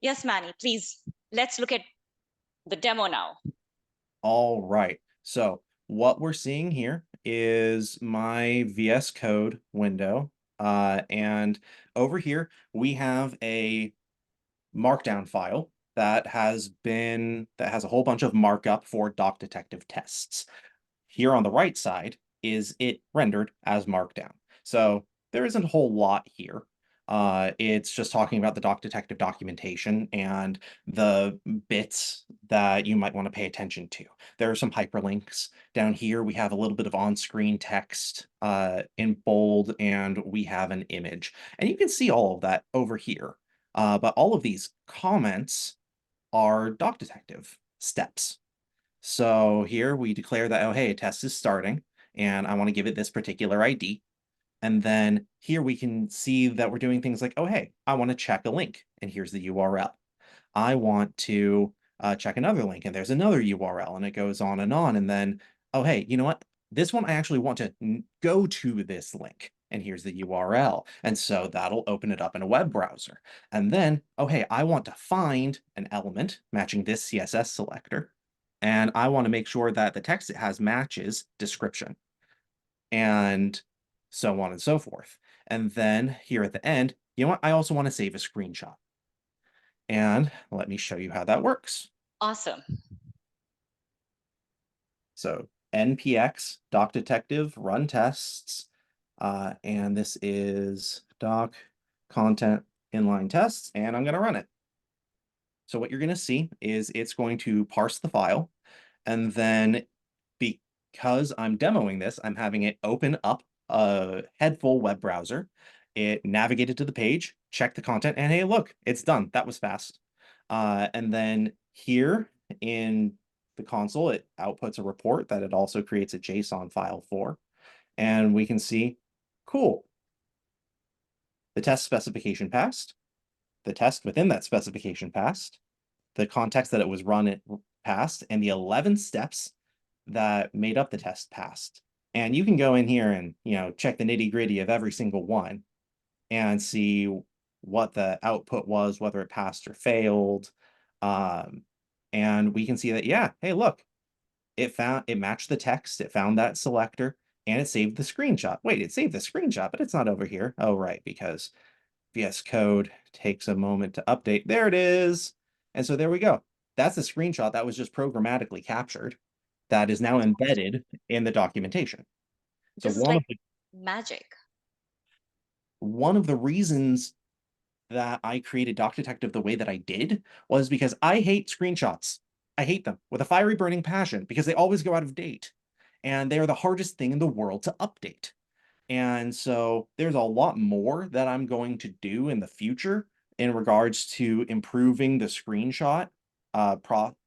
Yes, Manny, please, let's look at the demo now. All right. So what we're seeing here is my VS Code window. And over here, we have a markdown file that has a whole bunch of markup for doc detective tests. Here on the right side is it rendered as markdown. So there isn't a whole lot here. It's just talking about the doc detective documentation and the bits that you might want to pay attention to. There are some hyperlinks. Down here, we have a little bit of on-screen text in bold, and we have an image. And you can see all of that over here. But all of these comments are doc detective steps. So here we declare that, oh, hey, a test is starting, and I want to give it this particular ID. And then here we can see that we're doing things like, oh, hey, I want to check a link, and here's the URL. I want to check another link, and there's another URL, and it goes on. And then, oh, hey, you know what? This one, I actually want to go to this link, and here's the URL. And so that'll open it up in a web browser. And then, oh, hey, I want to find an element matching this CSS selector, and I want to make sure that the text it has matches description, and so on and so forth. And then here at the end, you know what? I also want to save a screenshot. And let me show you how that works. Awesome. So npx doc detective run tests, and this is doc content inline tests, and I'm going to run it. So what you're going to see is it's going to parse the file, and then because I'm demoing this, I'm having it open up a headful web browser. It navigated to the page, checked the content, and hey, look, it's done. That was fast. And then here in the console, it outputs a report that it also creates a JSON file for. And we can see, cool, the test specification passed, the test within that specification passed, the context that it was run it passed, and the 11 steps that made up the test passed. And you can go in here and, check the nitty gritty of every single one and see what the output was, whether it passed or failed. And we can see that, yeah, hey, look, it matched the text, it found that selector, and it saved the screenshot. Wait, it saved the screenshot, but it's not over here. Oh, right, because VS Code takes a moment to update. There it is. And so there we go. That's a screenshot that was just programmatically captured that is now embedded in the documentation. So This is like magic. one of the reasons that I created Doc Detective the way that I did was because I hate screenshots. I hate them with a fiery burning passion because they always go out of date and they are the hardest thing in the world to update. And so there's a lot more that I'm going to do in the future in regards to improving the screenshot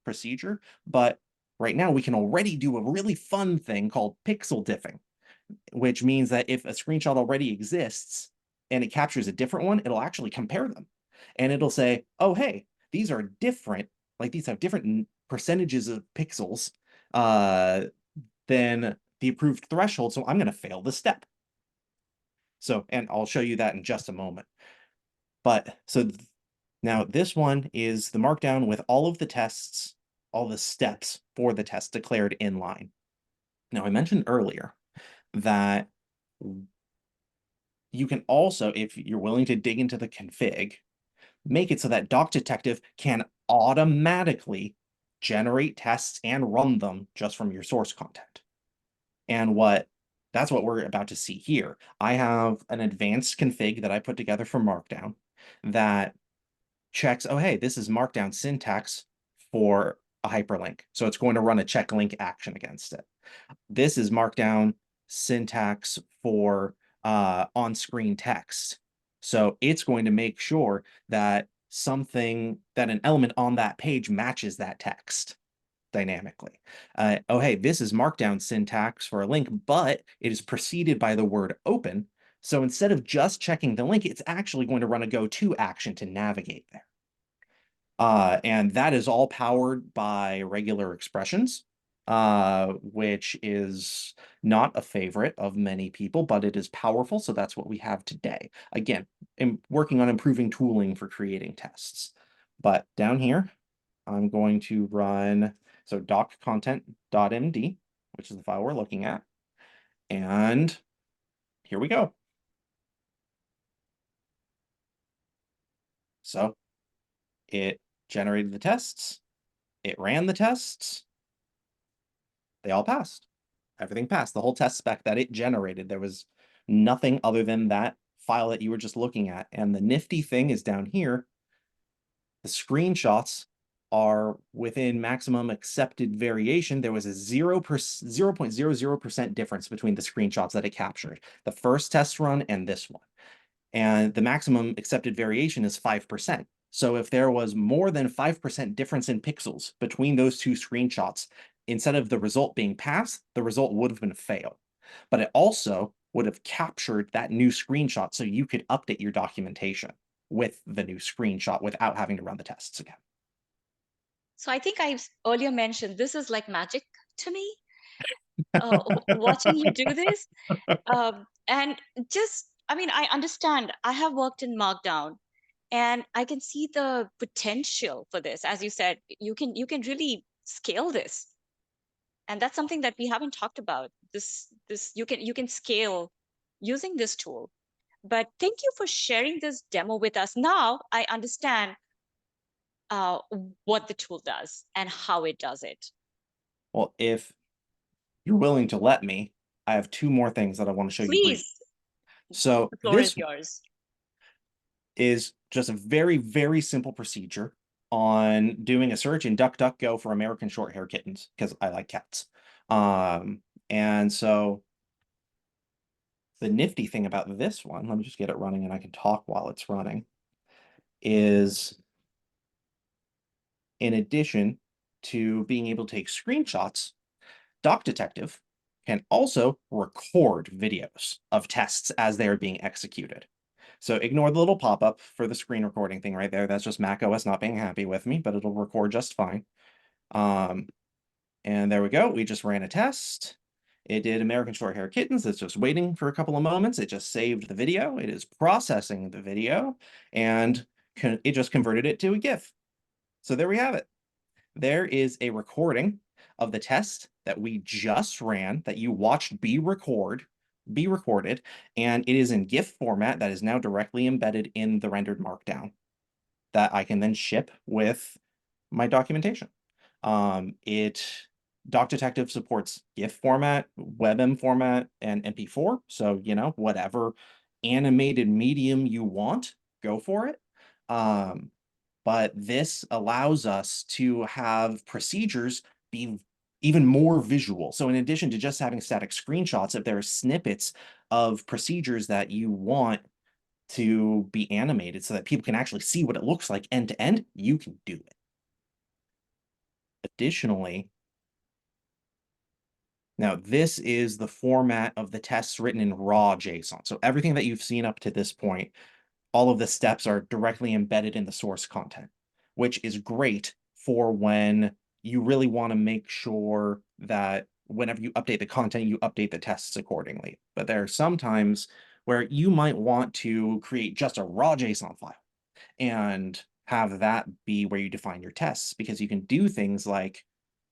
procedure. But right now we can already do a really fun thing called pixel diffing, which means that if a screenshot already exists and it captures a different one, it'll actually compare them. And it'll say, oh, hey, these are different, like these have different percentages of pixels than the approved threshold, so I'm going to fail the step. So, and I'll show you that in just a moment. But so now this one is the markdown with all of the tests, all the steps for the test declared in line. Now, I mentioned earlier that you can also, if you're willing to dig into the config, make it so that Doc Detective can automatically generate tests and run them just from your source content. And that's what we're about to see here. I have an advanced config that I put together for Markdown that checks, oh, hey, this is Markdown syntax for a hyperlink. So it's going to run a check link action against it. This is Markdown syntax for on-screen text. So it's going to make sure that an element on that page matches that text dynamically. Oh, hey, this is Markdown syntax for a link, but it is preceded by the word open. So instead of just checking the link, it's actually going to run a go to action to navigate there. And that is all powered by regular expressions, which is not a favorite of many people, but it is powerful. So that's what we have today. Again, working on improving tooling for creating tests. But down here, I'm going to run, so doccontent.md, which is the file we're looking at. And here we go. So it generated the tests. It ran the tests. They all passed. Everything passed. The whole test spec that it generated, there was nothing other than that file that you were just looking at. And the nifty thing is down here, the screenshots are within maximum accepted variation. There was a 0.00% difference between the screenshots that it captured, the first test run and this one. And the maximum accepted variation is 5%. So if there was more than 5% difference in pixels between those two screenshots, instead of the result being pass, the result would have been fail. But it also would have captured that new screenshot so you could update your documentation with the new screenshot without having to run the tests again. So I think I earlier mentioned this is like magic to me. Watching you do this, and just, I mean, I understand. I have worked in Markdown, and I can see the potential for this. As you said, you can really scale this, and that's something that we haven't talked about. This you can scale using this tool. But thank you for sharing this demo with us. Now I understand uh, what the tool does and how it does it. Well, if you're willing to let me, I have two more things that I want to show you briefly. Please, So the floor is this yours. is just a very, very simple procedure on doing a search in DuckDuckGo for American short hair kittens, because I like cats. And so the nifty thing about this one, let me just get it running and I can talk while it's running, is in addition to being able to take screenshots, Doc Detective can also record videos of tests as they are being executed. So ignore the little pop-up for the screen recording thing right there. That's just Mac OS not being happy with me, but it'll record just fine. And there we go. We just ran a test. It did American Short Hair Kittens. It's just waiting for a couple of moments. It just saved the video. It is processing the video, and it just converted it to a GIF. So there we have it. There is a recording of the test that we just ran that you watched be recorded, and it is in GIF format that is now directly embedded in the rendered markdown that I can then ship with my documentation. It Doc Detective supports GIF format, WebM format, and MP4. So, whatever animated medium you want, go for it. But this allows us to have procedures be even more visual. So in addition to just having static screenshots, if there are snippets of procedures that you want to be animated so that people can actually see what it looks like end to end, you can do it. Additionally, now this is the format of the tests written in raw JSON. So everything that you've seen up to this point, all of the steps are directly embedded in the source content, which is great for when you really want to make sure that whenever you update the content, you update the tests accordingly. But there are some times where you might want to create just a raw JSON file and have that be where you define your tests, because you can do things like,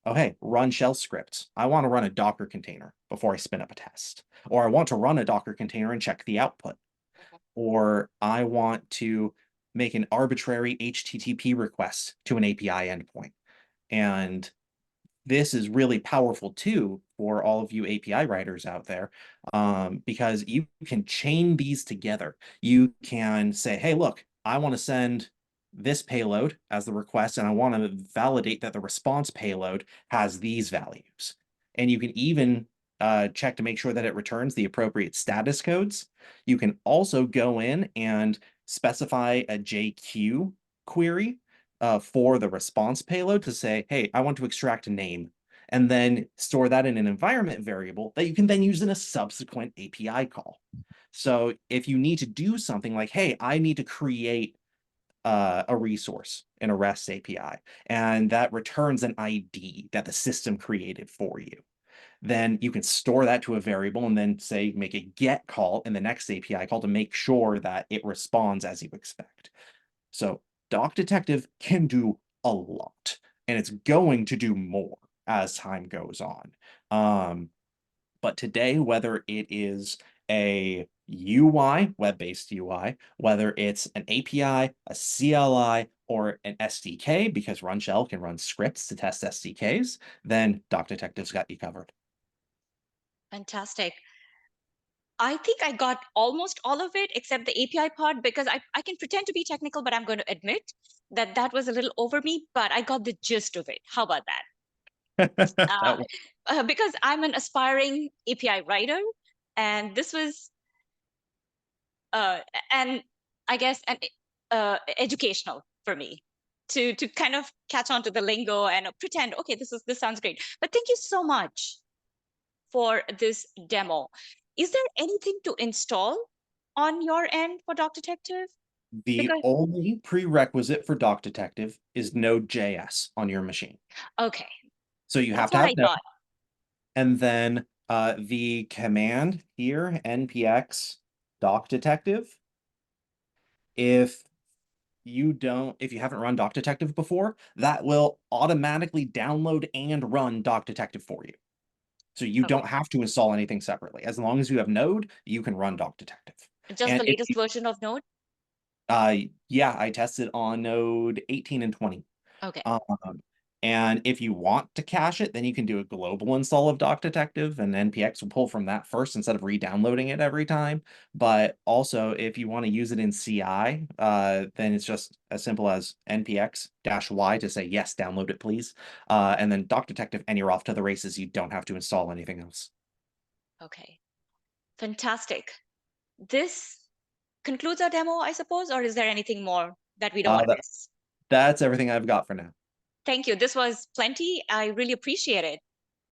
oh, hey, run shell scripts. I want to run a Docker container before I spin up a test, or I want to run a Docker container and check the output, or I want to make an arbitrary HTTP request to an API endpoint. And this is really powerful too for all of you API writers out there, because you can chain these together. You can say, hey, look, I want to send this payload as the request, and I want to validate that the response payload has these values. And you can even check to make sure that it returns the appropriate status codes. You can also go in and specify a JQ query for the response payload to say, hey, I want to extract a name, and then store that in an environment variable that you can then use in a subsequent API call. So if you need to do something like, hey, I need to create a resource in a REST API, and that returns an ID that the system created for you, then you can store that to a variable and then say, make a get call in the next API call to make sure that it responds as you expect. So Doc Detective can do a lot, and it's going to do more as time goes on. Um, but today, whether it is a UI, web-based UI, whether it's an API, a CLI, or an SDK, because Run Shell can run scripts to test SDKs, then Doc Detective's got you covered. Fantastic. I think I got almost all of it except the API part because I can pretend to be technical, but I'm going to admit that that was a little over me, but I got the gist of it. How about that? Uh, That because I'm an aspiring API writer, and this was, uh, and I guess, educational for me to kind of catch on to the lingo and pretend, okay, this sounds great. But thank you so much for this demo. Is there anything to install on your end for Doc Detective? the Because only prerequisite for Doc Detective is Node.js on your machine. okay, So you have that's to what have I Node, thought. and then the command here, npx Doc Detective, if if you haven't run Doc Detective before, that will automatically download and run Doc Detective for you. So you Okay, don't have to install anything separately. As long as you have Node, you can run Doc Detective. just And the if latest version of Node. yeah, I tested on Node 18 and 20. Okay, Um, and if you want to cache it, then you can do a global install of Doc Detective, and NPX will pull from that first instead of re-downloading it every time. But also, if you want to use it in CI, then it's just as simple as npx-y to say, yes, download it, please. And then Doc Detective, and you're off to the races. You don't have to install anything else. okay, fantastic. This concludes our demo, I suppose, or is there anything more that we don't want to That, miss? that's everything I've got for now. Thank you. This was plenty. I really appreciate it.